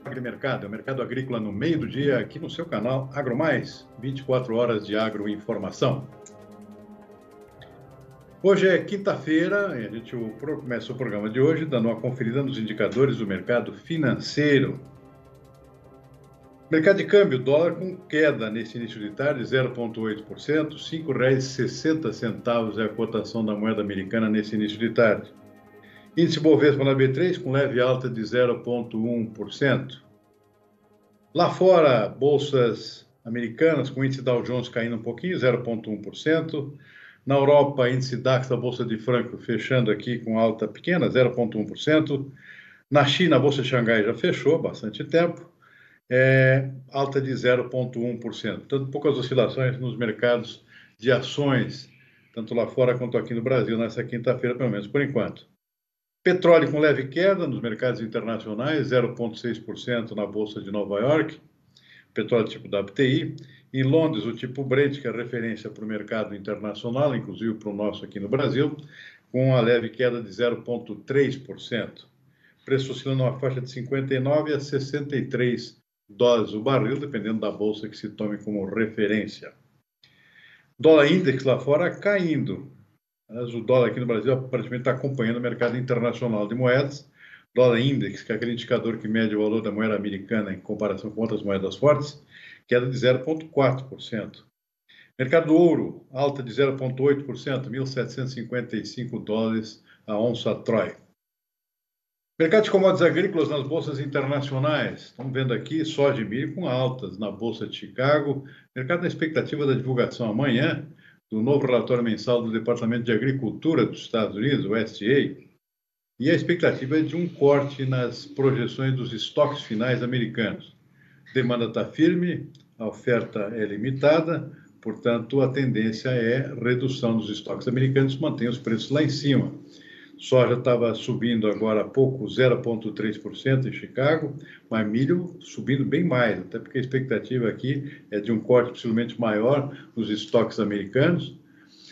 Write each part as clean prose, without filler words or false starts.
Agrimercado, é o mercado agrícola no meio do dia, aqui no seu canal AgroMais, 24 horas de agroinformação. Hoje é quinta-feira e a gente começa o programa de hoje dando uma conferida nos indicadores do mercado financeiro. Mercado de câmbio, dólar com queda nesse início de tarde, 0,8%, R$ 5,60 é a cotação da moeda americana nesse início de tarde. Índice Bovespa na B3 com leve alta de 0,1%. Lá fora, bolsas americanas com índice Dow Jones caindo um pouquinho, 0,1%. Na Europa, índice DAX da Bolsa de Frankfurt fechando aqui com alta pequena, 0,1%. Na China, a Bolsa de Xangai já fechou há bastante tempo, alta de 0,1%. Portanto, poucas oscilações nos mercados de ações, tanto lá fora quanto aqui no Brasil, nessa quinta-feira, pelo menos por enquanto. Petróleo com leve queda nos mercados internacionais, 0,6% na Bolsa de Nova York, petróleo tipo WTI. Em Londres, o tipo Brent, que é referência para o mercado internacional, inclusive para o nosso aqui no Brasil, com uma leve queda de 0,3%. Preço oscilando numa faixa de 59 a 63 dólares o barril, dependendo da bolsa que se tome como referência. Dólar index lá fora caindo. Mas o dólar aqui no Brasil praticamente está acompanhando o mercado internacional de moedas. Dólar index, que é aquele indicador que mede o valor da moeda americana em comparação com outras moedas fortes, queda de 0,4%. Mercado do ouro, alta de 0,8%, 1.755 dólares a onça Troy. Mercado de commodities agrícolas nas bolsas internacionais. Estamos vendo aqui soja e milho com altas na Bolsa de Chicago. Mercado na expectativa da divulgação amanhã do novo relatório mensal do Departamento de Agricultura dos Estados Unidos, o USDA, e a expectativa é de um corte nas projeções dos estoques finais americanos. A demanda está firme, a oferta é limitada, portanto, a tendência é redução dos estoques americanos, mantém os preços lá em cima. Soja estava subindo agora há pouco 0,3% em Chicago, mas milho subindo bem mais, até porque a expectativa aqui é de um corte possivelmente maior nos estoques americanos,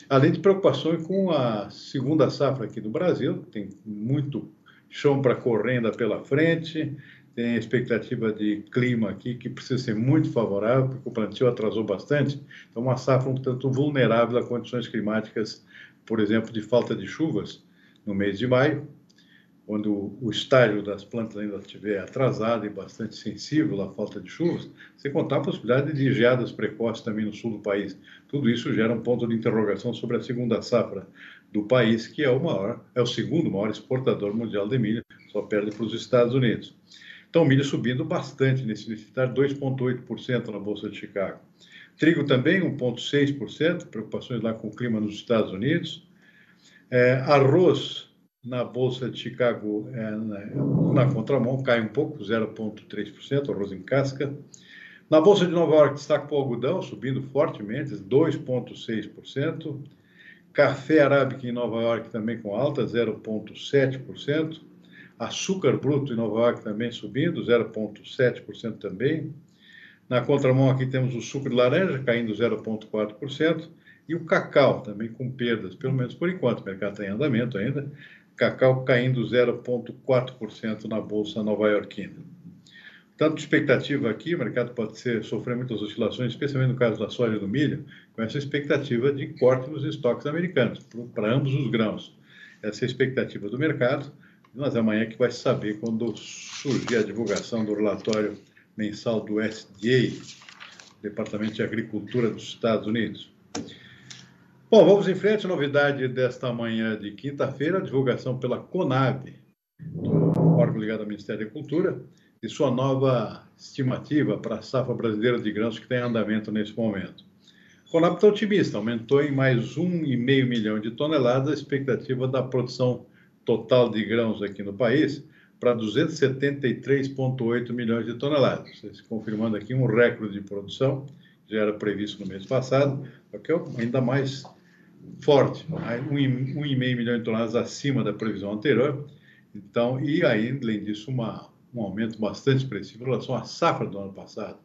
além de preocupações com a segunda safra aqui no Brasil, que tem muito chão para correr ainda pela frente, tem a expectativa de clima aqui que precisa ser muito favorável, porque o plantio atrasou bastante, então uma safra um tanto vulnerável a condições climáticas, por exemplo, de falta de chuvas, no mês de maio, quando o estágio das plantas ainda estiver atrasado e bastante sensível à falta de chuvas, sem contar a possibilidade de geadas precoces também no sul do país. Tudo isso gera um ponto de interrogação sobre a segunda safra do país, que é o segundo maior exportador mundial de milho, só perde para os Estados Unidos. Então, o milho subindo bastante nesse início, 2,8% na Bolsa de Chicago. Trigo também, 1,6%, preocupações lá com o clima nos Estados Unidos. Arroz na Bolsa de Chicago, na contramão, cai um pouco, 0,3%, arroz em casca. Na Bolsa de Nova York, destaque para o algodão, subindo fortemente, 2,6%. Café arábica em Nova York também com alta, 0,7%. Açúcar bruto em Nova York também subindo, 0,7% também. Na contramão aqui temos o suco de laranja caindo 0,4%. E o cacau também com perdas, pelo menos por enquanto, o mercado está em andamento ainda. Cacau caindo 0,4% na Bolsa nova-iorquina. Tanto expectativa aqui, o mercado pode sofrer muitas oscilações, especialmente no caso da soja e do milho, com essa expectativa de corte nos estoques americanos, para ambos os grãos. Essa é a expectativa do mercado, mas amanhã que vai saber quando surgir a divulgação do relatório mensal do USDA, Departamento de Agricultura dos Estados Unidos. Bom, vamos em frente. Novidade desta manhã de quinta-feira, a divulgação pela Conab, do órgão ligado ao Ministério da Agricultura, de sua nova estimativa para a safra brasileira de grãos que está em andamento nesse momento. A Conab está otimista, aumentou em mais 1,5 milhão de toneladas a expectativa da produção total de grãos aqui no país para 273,8 milhões de toneladas, confirmando aqui um recorde de produção, que já era previsto no mês passado, só que é ainda mais forte, 1,5 milhão de toneladas acima da previsão anterior. Então, e aí, além disso, um aumento bastante expressivo em relação à safra do ano passado.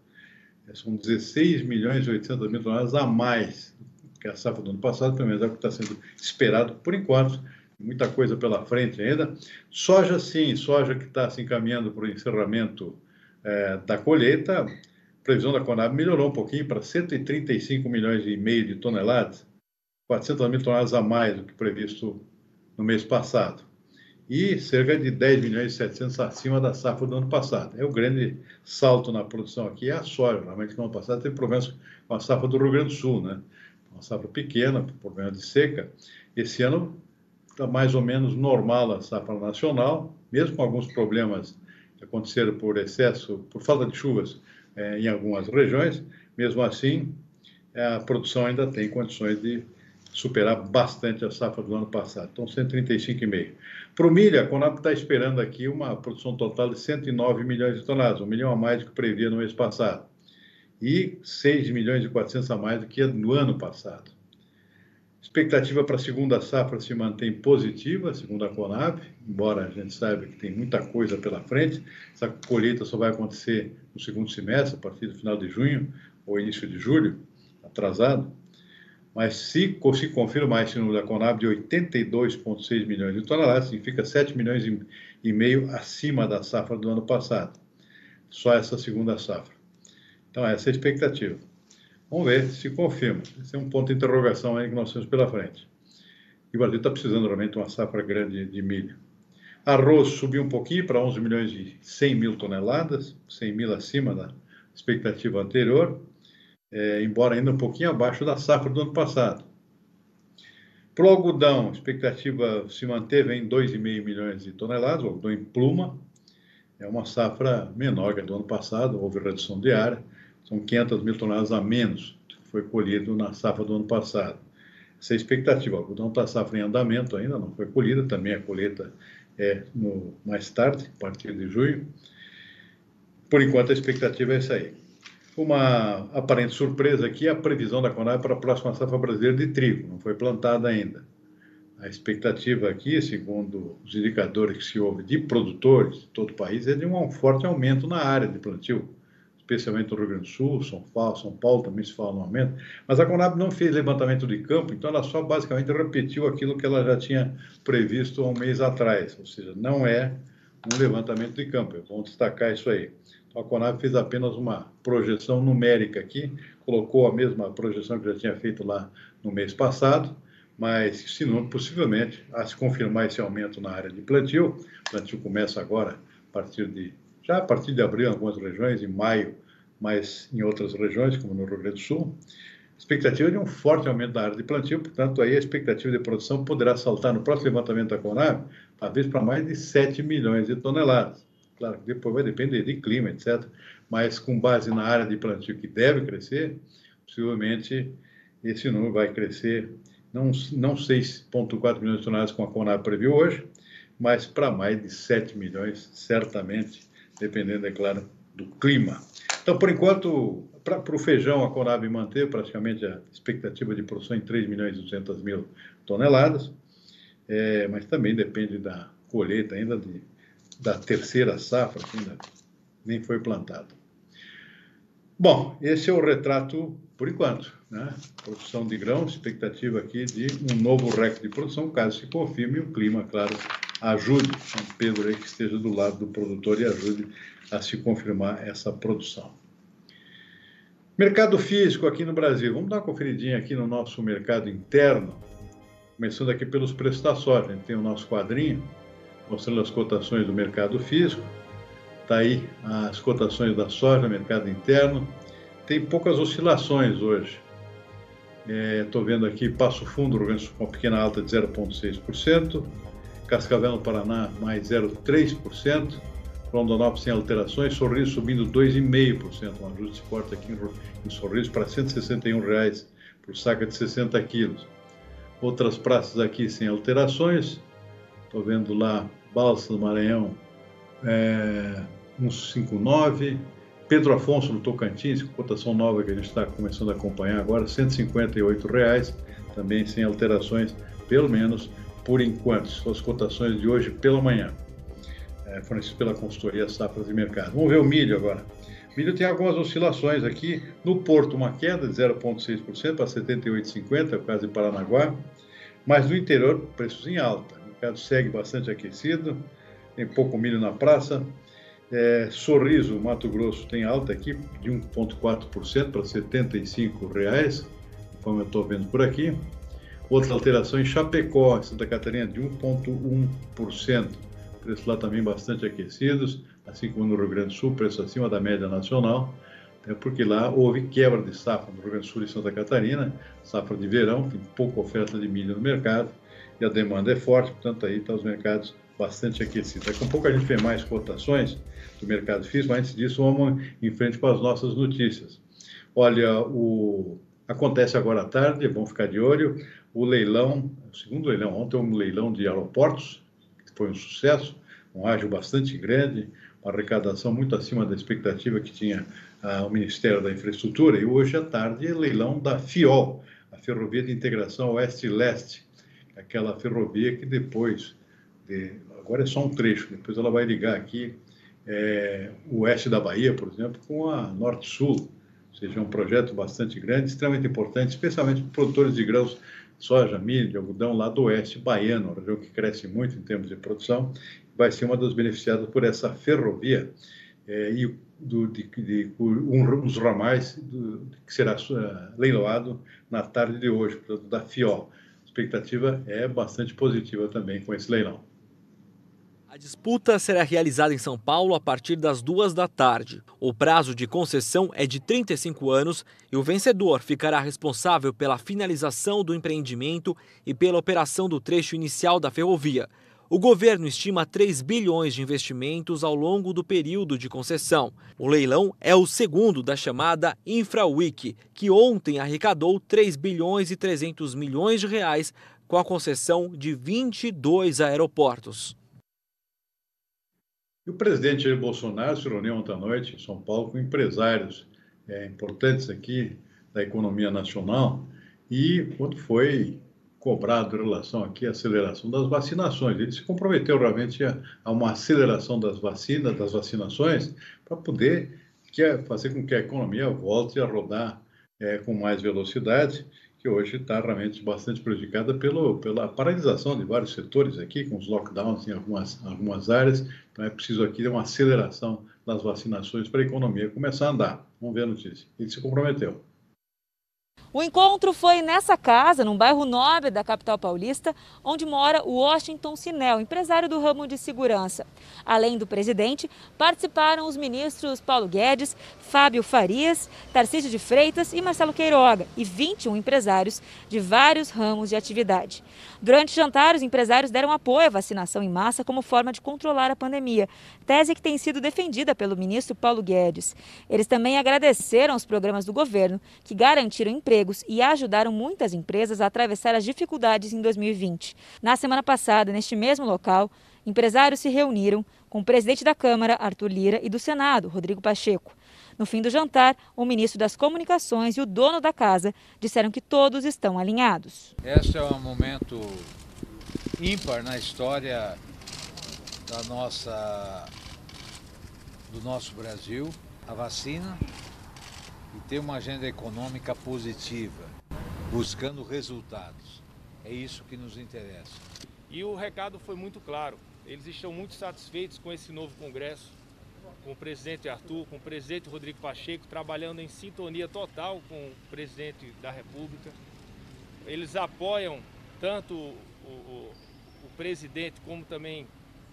São 16 milhões e 800 mil toneladas a mais que a safra do ano passado, pelo menos é o que está sendo esperado por enquanto. Muita coisa pela frente ainda. Soja, sim, soja que está se encaminhando para o encerramento da colheita, a previsão da Conab melhorou um pouquinho para 135 milhões e meio de toneladas, 400 mil toneladas a mais do que previsto no mês passado, e cerca de 10 milhões e 700 acima da safra do ano passado. O grande salto na produção aqui é a soja. Realmente, no ano passado teve problemas com a safra do Rio Grande do Sul, né? Uma safra pequena, problema de seca. Esse ano está mais ou menos normal a safra nacional, mesmo com alguns problemas que aconteceram por excesso, por falta de chuvas em algumas regiões. Mesmo assim, a produção ainda tem condições de superar bastante a safra do ano passado. Então, 135,5. Para o milho, a Conab está esperando aqui uma produção total de 109 milhões de toneladas, 1 milhão a mais do que previa no mês passado, e 6 milhões e 400 a mais do que no ano passado. Expectativa para a segunda safra se mantém positiva, segundo a Conab, embora a gente saiba que tem muita coisa pela frente. Essa colheita só vai acontecer no segundo semestre, a partir do final de junho ou início de julho, atrasado. Mas se confirmar esse número da Conab de 82,6 milhões de toneladas, significa 7 milhões e meio acima da safra do ano passado. Só essa segunda safra. Então, essa é a expectativa. Vamos ver se confirma. Esse é um ponto de interrogação aí que nós temos pela frente. E o Brasil está precisando realmente de uma safra grande de milho. Arroz subiu um pouquinho para 11 milhões e 100 mil toneladas, 100 mil acima da expectativa anterior, embora ainda um pouquinho abaixo da safra do ano passado. Para o algodão, a expectativa se manteve em 2,5 milhões de toneladas, o algodão em pluma. É uma safra menor que a do ano passado, houve redução de área, são 500 mil toneladas a menos do que foi colhido na safra do ano passado. Essa é a expectativa. O algodão está safra em andamento ainda, não foi colhida, também a colheita mais tarde, a partir de junho. Por enquanto, a expectativa é essa aí. Uma aparente surpresa aqui é a previsão da Conab para a próxima safra brasileira de trigo, não foi plantada ainda. A expectativa aqui, segundo os indicadores que se ouve de produtores de todo o país, é de um forte aumento na área de plantio, especialmente no Rio Grande do Sul, São Paulo também se fala no aumento, mas a Conab não fez levantamento de campo, então ela só basicamente repetiu aquilo que ela já tinha previsto há um mês atrás, ou seja, não é um levantamento de campo, é bom destacar isso aí. Então, a Conab fez apenas uma projeção numérica aqui, colocou a mesma projeção que já tinha feito lá no mês passado, mas, se não, possivelmente, a se confirmar esse aumento na área de plantio, o plantio começa agora, a partir de abril em algumas regiões, em maio, mas em outras regiões, como no Rio Grande do Sul, a expectativa é de um forte aumento da área de plantio, portanto, aí a expectativa de produção poderá saltar no próximo levantamento da Conab, talvez para mais de 7 milhões de toneladas. Claro que depois vai depender de clima, etc., mas com base na área de plantio que deve crescer, possivelmente esse número vai crescer, não 6,4 milhões de toneladas como a Conab previu hoje, mas para mais de 7 milhões, certamente, dependendo, é claro, do clima. Então, por enquanto, para o feijão, a Conab manteve praticamente a expectativa de produção em 3 milhões e 200 mil toneladas, mas também depende da colheita ainda da terceira safra, que ainda nem foi plantada. Bom, esse é o retrato por enquanto, né? Produção de grãos, expectativa aqui de um novo recorde de produção, caso se confirme o clima, claro, ajude São Pedro aí que esteja do lado do produtor e ajude a se confirmar essa produção. Mercado físico aqui no Brasil, vamos dar uma conferidinha aqui no nosso mercado interno, começando aqui pelos preços da soja. A gente tem o nosso quadrinho mostrando as cotações do mercado físico, está aí as cotações da soja no mercado interno, tem poucas oscilações hoje. Estou vendo aqui Passo Fundo, Rio Grande do Sul, com uma pequena alta de 0,6%, Cascavel, no Paraná, mais 0,3%, Rondonópolis sem alterações, Sorriso subindo 2,5%, um ajuste forte aqui em Sorriso para R$ 161 por saca de 60 quilos. Outras praças aqui sem alterações, estou vendo lá Balsas do Maranhão, 1,59, Pedro Afonso, no Tocantins, cotação nova que a gente está começando a acompanhar agora, R$ 158, também sem alterações, pelo menos por enquanto. São as cotações de hoje pela manhã, fornecidas pela consultoria Safras e Mercado. Vamos ver o milho agora. O milho tem algumas oscilações aqui. No Porto, uma queda de 0,6% para R$ 78,50, é o caso de Paranaguá, mas no interior, preços em alta. O mercado segue bastante aquecido, tem pouco milho na praça. Sorriso, Mato Grosso, tem alta aqui de 1,4% para R$ 75, conforme eu estou vendo por aqui. Outra alteração em Chapecó, em Santa Catarina, de 1,1%. Preços lá também bastante aquecidos, assim como no Rio Grande do Sul, preço acima da média nacional, porque lá houve quebra de safra no Rio Grande do Sul e Santa Catarina, safra de verão, tem pouca oferta de milho no mercado, e a demanda é forte, portanto aí estão os mercados bastante aquecidos. Daqui a pouco a gente vê mais cotações do mercado físico, mas antes disso vamos em frente com as nossas notícias. Olha, acontece agora à tarde, é bom ficar de olho, o leilão, o segundo leilão, ontem um leilão de aeroportos, que foi um sucesso, um ágio bastante grande, uma arrecadação muito acima da expectativa que tinha o Ministério da Infraestrutura, e hoje à tarde é leilão da FIOL, a Ferrovia de Integração Oeste-Leste, aquela ferrovia que depois, agora é só um trecho, depois ela vai ligar aqui o oeste da Bahia, por exemplo, com a Norte-Sul, ou seja, é um projeto bastante grande, extremamente importante, especialmente para produtores de grãos, soja, milho, algodão, lá do oeste baiano, uma região que cresce muito em termos de produção, vai ser uma das beneficiadas por essa ferrovia e uns ramais que será leiloado na tarde de hoje, portanto, da FIOL. A expectativa é bastante positiva também com esse leilão. A disputa será realizada em São Paulo a partir das 14h. O prazo de concessão é de 35 anos e o vencedor ficará responsável pela finalização do empreendimento e pela operação do trecho inicial da ferrovia. O governo estima 3 bilhões de investimentos ao longo do período de concessão. O leilão é o segundo da chamada InfraWeek, que ontem arrecadou 3 bilhões e 300 milhões de reais com a concessão de 22 aeroportos. E o presidente Jair Bolsonaro se reuniu ontem à noite em São Paulo com empresários importantes aqui da economia nacional e quando foi cobrado em relação aqui à aceleração das vacinações, ele se comprometeu realmente a uma aceleração das vacinações para poder fazer com que a economia volte a rodar com mais velocidade, que hoje está realmente bastante prejudicada pela paralisação de vários setores aqui, com os lockdowns em algumas áreas. Então, é preciso aqui uma aceleração das vacinações para a economia começar a andar. Vamos ver a notícia. Ele se comprometeu. O encontro foi nessa casa, num bairro nobre da capital paulista, onde mora o Washington Sinel, empresário do ramo de segurança. Além do presidente, participaram os ministros Paulo Guedes, Fábio Farias, Tarcísio de Freitas e Marcelo Queiroga, e 21 empresários de vários ramos de atividade. Durante o jantar, os empresários deram apoio à vacinação em massa como forma de controlar a pandemia, tese que tem sido defendida pelo ministro Paulo Guedes. Eles também agradeceram os programas do governo, que garantiram empregos e ajudaram muitas empresas a atravessar as dificuldades em 2020. Na semana passada, neste mesmo local, empresários se reuniram com o presidente da Câmara, Arthur Lira, e do Senado, Rodrigo Pacheco. No fim do jantar, o ministro das Comunicações e o dono da casa disseram que todos estão alinhados. Este é um momento ímpar na história do nosso Brasil, a vacina, e ter uma agenda econômica positiva, buscando resultados. É isso que nos interessa. E o recado foi muito claro. Eles estão muito satisfeitos com esse novo Congresso, com o presidente Arthur, com o presidente Rodrigo Pacheco, trabalhando em sintonia total com o presidente da República. Eles apoiam tanto o presidente como também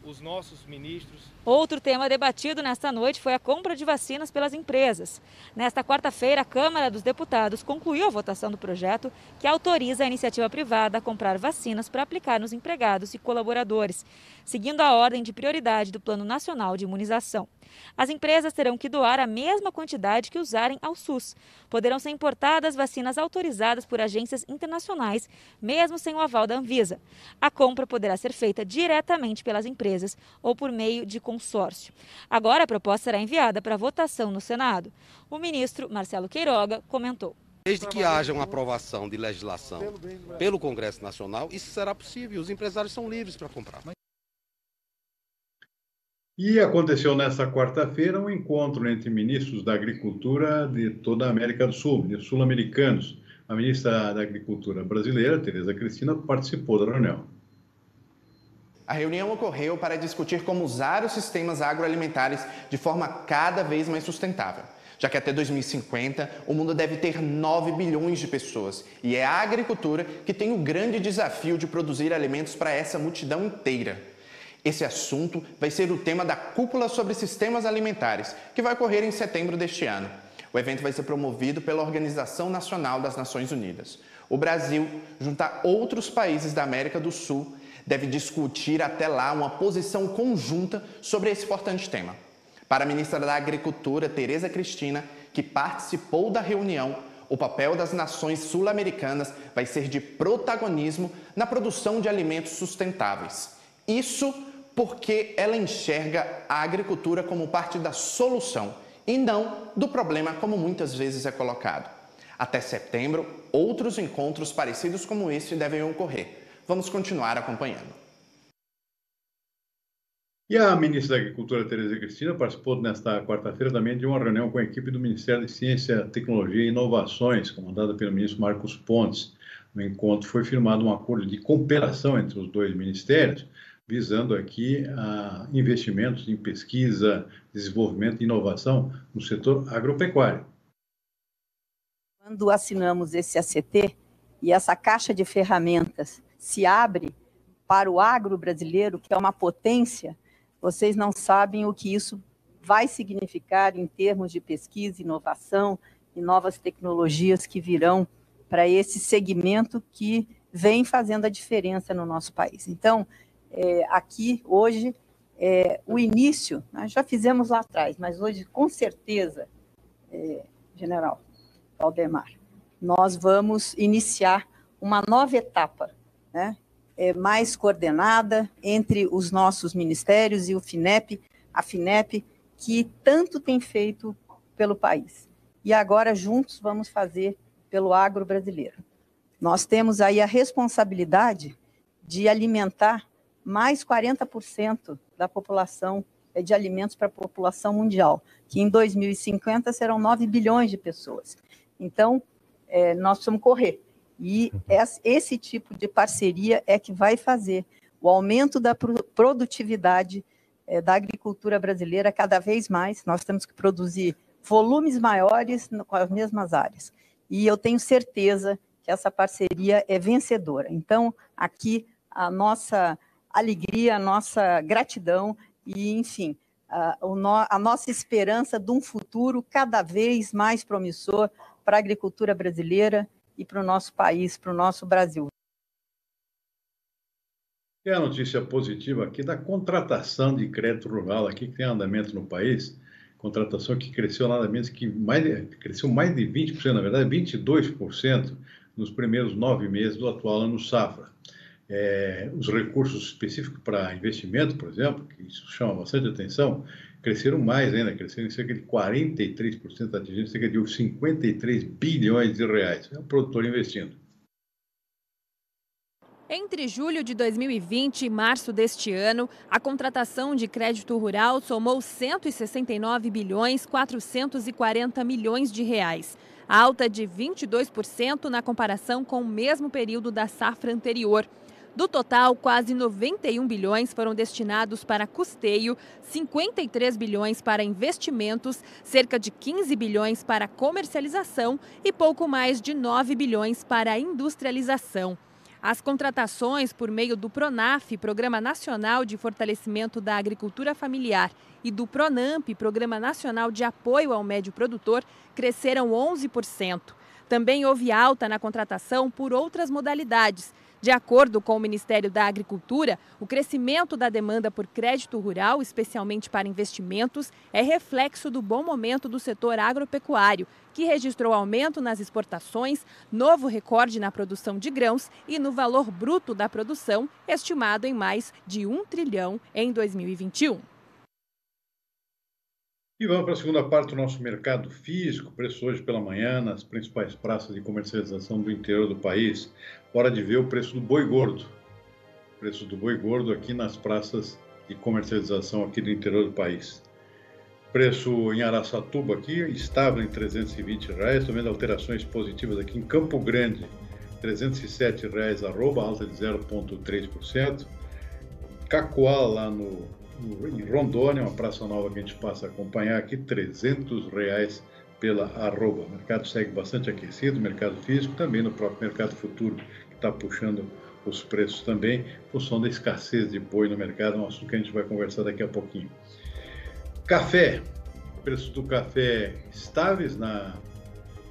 os nossos ministros. Outro tema debatido nesta noite foi a compra de vacinas pelas empresas. Nesta quarta-feira, a Câmara dos Deputados concluiu a votação do projeto que autoriza a iniciativa privada a comprar vacinas para aplicar nos empregados e colaboradores, seguindo a ordem de prioridade do Plano Nacional de Imunização. As empresas terão que doar a mesma quantidade que usarem ao SUS. Poderão ser importadas vacinas autorizadas por agências internacionais, mesmo sem o aval da Anvisa. A compra poderá ser feita diretamente pelas empresas ou por meio de consórcio. Agora a proposta será enviada para votação no Senado. O ministro Marcelo Queiroga comentou. Desde que haja uma aprovação de legislação pelo Congresso Nacional, isso será possível. Os empresários são livres para comprar. E aconteceu nesta quarta-feira um encontro entre ministros da Agricultura de toda a América do Sul, ministros sul-americanos. A ministra da Agricultura brasileira, Tereza Cristina, participou da reunião. A reunião ocorreu para discutir como usar os sistemas agroalimentares de forma cada vez mais sustentável, já que até 2050 o mundo deve ter 9 bilhões de pessoas e é a agricultura que tem o grande desafio de produzir alimentos para essa multidão inteira. Esse assunto vai ser o tema da Cúpula sobre Sistemas Alimentares, que vai ocorrer em setembro deste ano. O evento vai ser promovido pela Organização Nacional das Nações Unidas. O Brasil, junto a outros países da América do Sul, deve discutir até lá uma posição conjunta sobre esse importante tema. Para a ministra da Agricultura, Tereza Cristina, que participou da reunião, o papel das nações sul-americanas vai ser de protagonismo na produção de alimentos sustentáveis. Isso porque ela enxerga a agricultura como parte da solução e não do problema, como muitas vezes é colocado. Até setembro, outros encontros parecidos como esse devem ocorrer. Vamos continuar acompanhando. E a ministra da Agricultura, Tereza Cristina, participou nesta quarta-feira também de uma reunião com a equipe do Ministério de Ciência, Tecnologia e Inovações, comandada pelo ministro Marcos Pontes. No encontro foi firmado um acordo de cooperação entre os dois ministérios, visando aqui investimentos em pesquisa, desenvolvimento e inovação no setor agropecuário. Quando assinamos esse ACT e essa caixa de ferramentas se abre para o agro brasileiro, que é uma potência, vocês não sabem o que isso vai significar em termos de pesquisa, inovação e novas tecnologias que virão para esse segmento que vem fazendo a diferença no nosso país. Então, aqui, hoje, o início, nós já fizemos lá atrás, mas hoje, com certeza, General Valdemar, nós vamos iniciar uma nova etapa, né? Mais coordenada entre os nossos ministérios e o FINEP, a FINEP, que tanto tem feito pelo país. E agora, juntos, vamos fazer pelo agro brasileiro. Nós temos aí a responsabilidade de alimentar mais 40% da população de alimentos para a população mundial, que em 2050 serão 9 bilhões de pessoas. Então, nós precisamos correr. E esse tipo de parceria é que vai fazer o aumento da produtividade da agricultura brasileira cada vez mais. Nós temos que produzir volumes maiores com as mesmas áreas. E eu tenho certeza que essa parceria é vencedora. Então, aqui, a nossa alegria, a nossa gratidão e, enfim, a nossa esperança de um futuro cada vez mais promissor para a agricultura brasileira e para o nosso país, para o nosso Brasil. E a notícia positiva aqui da contratação de crédito rural aqui que tem andamento no país, contratação que cresceu nada menos que cresceu mais de 20%, na verdade 22% nos primeiros 9 meses do atual ano safra. Os recursos específicos para investimento, por exemplo, que isso chama bastante atenção, cresceram mais ainda, cresceram em cerca de 43%, atingindo cerca de 53 bilhões de reais. É o produtor investindo. Entre julho de 2020 e março deste ano, a contratação de crédito rural somou 169 bilhões 440 milhões de reais, alta de 22% na comparação com o mesmo período da safra anterior. Do total, quase 91 bilhões foram destinados para custeio, 53 bilhões para investimentos, cerca de 15 bilhões para comercialização e pouco mais de 9 bilhões para industrialização. As contratações por meio do PRONAF, Programa Nacional de Fortalecimento da Agricultura Familiar, e do PRONAMP, Programa Nacional de Apoio ao Médio Produtor, cresceram 11%. Também houve alta na contratação por outras modalidades. De acordo com o Ministério da Agricultura, o crescimento da demanda por crédito rural, especialmente para investimentos, é reflexo do bom momento do setor agropecuário, que registrou aumento nas exportações, novo recorde na produção de grãos e no valor bruto da produção, estimado em mais de 1 trilhão em 2021. E vamos para a segunda parte do nosso mercado físico, preço hoje pela manhã nas principais praças de comercialização do interior do país. Hora de ver o preço do boi gordo. O preço do boi gordo aqui nas praças de comercialização aqui do interior do país. Preço em Araçatuba aqui, estável em R$ 320. Estou vendo alterações positivas aqui em Campo Grande, R$ 307 arroba, alta de 0,3%. Cacoal, lá em Rondônia, uma praça nova que a gente passa a acompanhar aqui, R$300 pela arroba. O mercado segue bastante aquecido, o mercado físico, também no próprio mercado futuro, que está puxando os preços também, em função da escassez de boi no mercado, um assunto que a gente vai conversar daqui a pouquinho. Café, preços do café estáveis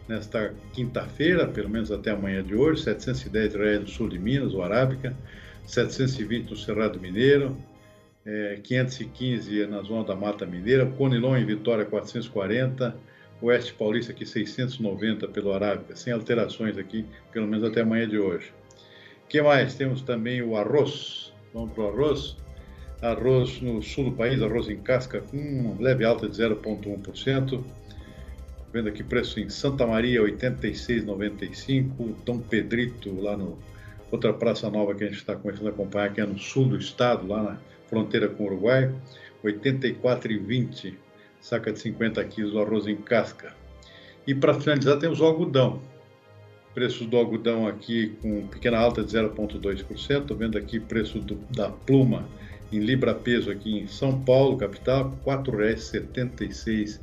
nesta quinta-feira, pelo menos até amanhã de hoje, R$710 no sul de Minas, o Arábica, 720 no Cerrado Mineiro, 515 na zona da Mata Mineira, Conilon em Vitória 440, Oeste Paulista aqui 690 pelo Arábica, sem alterações aqui, pelo menos até amanhã de hoje. O que mais? Temos também o arroz, vamos para o arroz. Arroz no sul do país, arroz em casca com uma leve alta de 0,1%. Vendo aqui preço em Santa Maria, R$ 86,95. Dom Pedrito, lá no outra praça nova que a gente está começando a acompanhar, que é no sul do estado, lá na fronteira com o Uruguai, R$ 84,20. Saca de 50 quilos do arroz em casca. E para finalizar temos o algodão. Preços do algodão aqui com pequena alta de 0,2%. Estou vendo aqui preço da pluma em libra peso aqui em São Paulo, capital, R$ 4,76.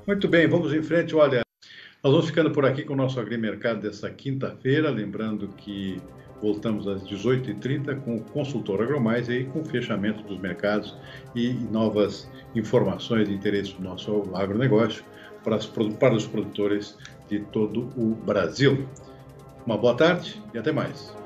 Muito bem, vamos em frente. Olha, nós vamos ficando por aqui com o nosso agrimercado dessa quinta-feira, lembrando que voltamos às 18h30 com o Consultor Agromais e com o fechamento dos mercados e novas informações de interesse do nosso agronegócio para os produtores de todo o Brasil. Uma boa tarde e até mais.